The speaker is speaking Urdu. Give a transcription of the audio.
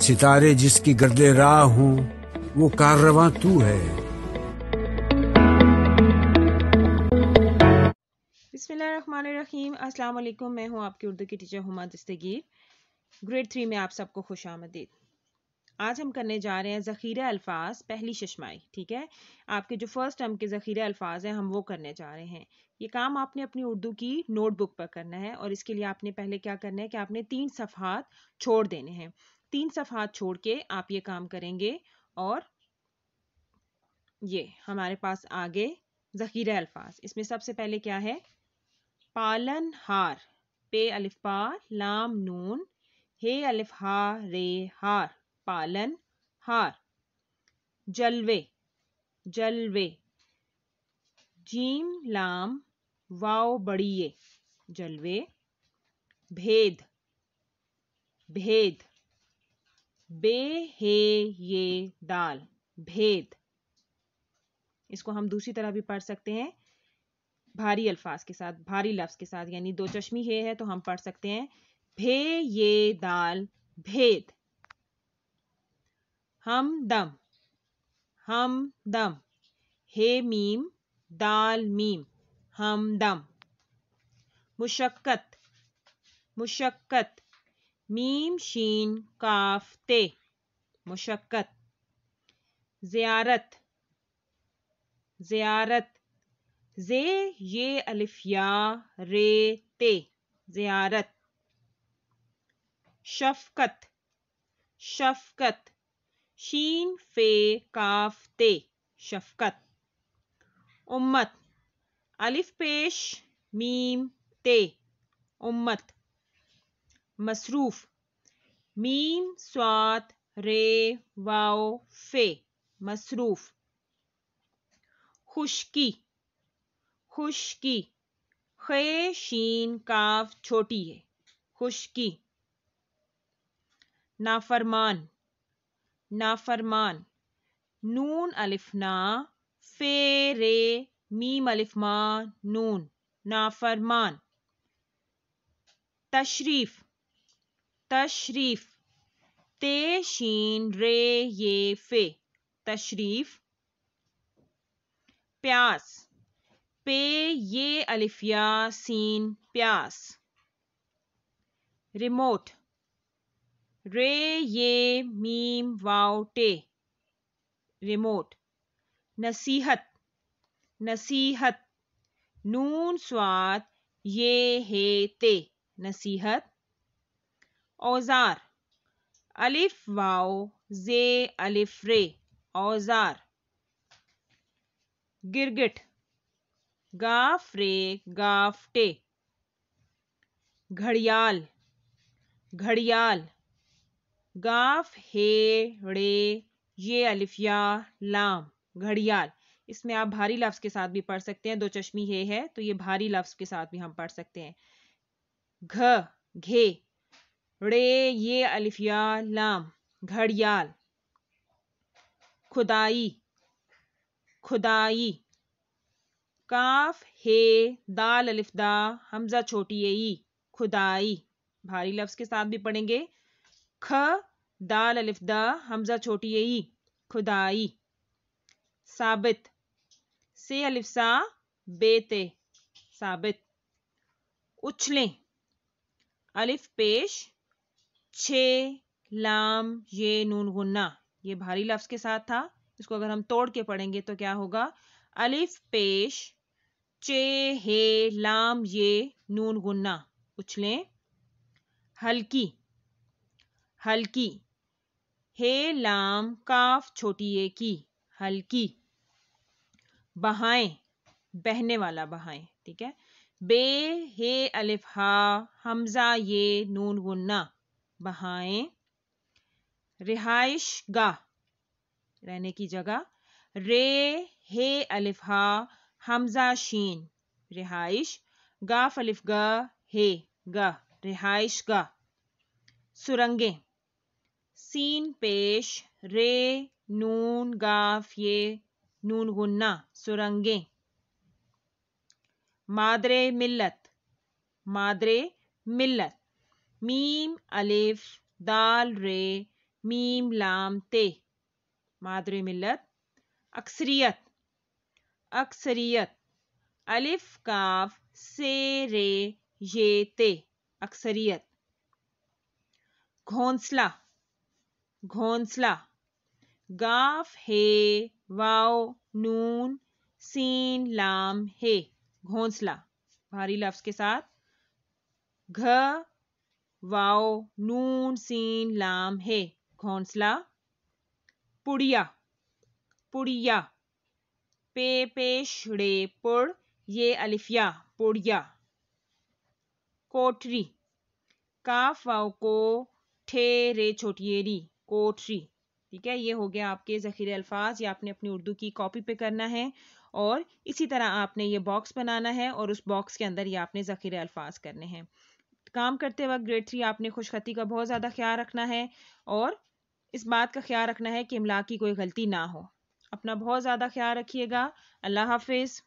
ستارے جس کی گرد راہ ہوں وہ کاررواں تو ہے. بسم اللہ الرحمن الرحیم. السلام علیکم. میں ہوں آپ کی اردو کی ٹیچر ہما دستگیر. گریڈ 3 میں آپ سب کو خوش آمدید. آج ہم کرنے جا رہے ہیں ذخیرہ الفاظ پہلی ششمائی. ٹھیک ہے، آپ کے جو فرسٹ ٹرم کے ذخیرہ الفاظ ہیں ہم وہ کرنے جا رہے ہیں. یہ کام آپ نے اپنی اردو کی نوٹ بک پر کرنا ہے، اور اس کے لیے آپ نے پہلے کیا کرنا ہے کہ آپ نے 3 صفحات چھوڑ دینے ہیں. 3 صفحات چھوڑ کے آپ یہ کام کریں گے، اور یہ ہمارے پاس آگے ذخیرہ الفاظ. اس میں سب سے پہلے کیا ہے؟ پالن ہار، پے الف پا لام نون ہے الف ہا رے ہار، پالن ہار. جلوے، جلوے، جیم لام واو بڑیے، جلوے. بھید، بھید، بے ہے یہ دال، بھید. اس کو ہم دوسری طرح بھی پڑھ سکتے ہیں بھاری الفاظ کے ساتھ، بھاری لفظ کے ساتھ، یعنی 2 چشمی ہے تو ہم پڑھ سکتے ہیں بھے یہ دال بھید. ہم دم، ہم دم، ہے میم دال میم، ہم دم. مشقت، مشقت، میم شین کاف تے، مشقت. زیارت، زیارت، زے یہ الف یا رے تے، زیارت. شفقت، شفقت، شین فے کاف تے، شفقت. امت، الف پیش میم تے، امت. مصروف، میم صاد رے واو فے، مصروف. خشکی، خشکی، خے شین کاف چھوٹی ہے، خشکی. نافرمان، نافرمان، نون الف نا فے رے میم الف ما نون، نافرمان. تشریف، تشریف، تے شین رے یہ فے، تشریف. پیاس، پے یہ الف یا سین پیاس. ریموٹ، رے یہ میم واو ٹے، ریموٹ. نصیحت، نصیحت، نون صاد یہ ہے تے، نصیحت. اوزار، الف واو زے الف رے، اوزار. گرگٹ، گاف رے گاف ٹے. گھڑیال، گھڑیال، گاف ہے رے یہ الف یا لام، گھڑیال. اس میں آپ بھاری لفظ کے ساتھ بھی پڑھ سکتے ہیں، 2 چشمی ہے تو یہ بھاری لفظ کے ساتھ بھی ہم پڑھ سکتے ہیں. گھ، گھے، رے یہ الف یا لام، گھڑیال. کھدائی، کھدائی، کاف ہے دال الف دا حمزہ چھوٹی ای، کھدائی. بھاری لفظ کے ساتھ بھی پڑھیں گے، کھ دال الف دا حمزہ چھوٹی ای، کھدائی. ثابت، سے الف سا بے تے، ثابت. اچھلیں، الف پیش چھے لام یہ نون غنہ، یہ بھاری لفظ کے ساتھ تھا. اس کو اگر ہم توڑ کے پڑھیں گے تو کیا ہوگا؟ الف پیش چے ہے لام یہ نون غنہ، اچھلیں. ہلکی، ہلکی، ہے لام کاف چھوٹی اے کی، ہلکی. بہائیں، بہنے والا بہائیں، ٹھیک ہے. بے ہے الف ہا حمزہ یہ نون غنہ، بہائیں. رہائش گاہ، رہنے کی جگہ، رے ہے الف ہا حمزہ شین، رہائش. گاف الف گا ہے گاہ، رہائش گاہ. سرنگیں، سین پیش رے نون گاف یہ نون غنہ، سرنگیں. مادر ملت، مادر ملت، میم الف دال رے میم لام تے مادر ملت. اکثریت اکثریت الف کاف سے رے یہ تے اکثریت. گھونسلہ گھونسلہ گاف ہے واو نون سین لام ہے گھونسلہ. بھاری لفظ کے ساتھ گھ واو نون سین لام ہے گھونسلہ. پڑیا پڑیا پے پیش ڑے پڑ یہ الفیا پڑیا. کوٹری کاف واو کو ٹھے رے چھوٹی ری کوٹری. ٹھیک ہے، یہ ہو گیا آپ کے ذخیرے الفاظ. یہ آپ نے اپنی اردو کی کاپی پہ کرنا ہے اور اسی طرح آپ نے یہ باکس بنانا ہے اور اس باکس کے اندر یہ آپ نے ذخیرے الفاظ کرنے ہیں. کام کرتے وقت گریڈ 3 آپ نے خوش خطی کا بہت زیادہ خیال رکھنا ہے اور اس بات کا خیال رکھنا ہے کہ املا کی کوئی غلطی نہ ہو. اپنا بہت زیادہ خیال رکھیے گا. اللہ حافظ.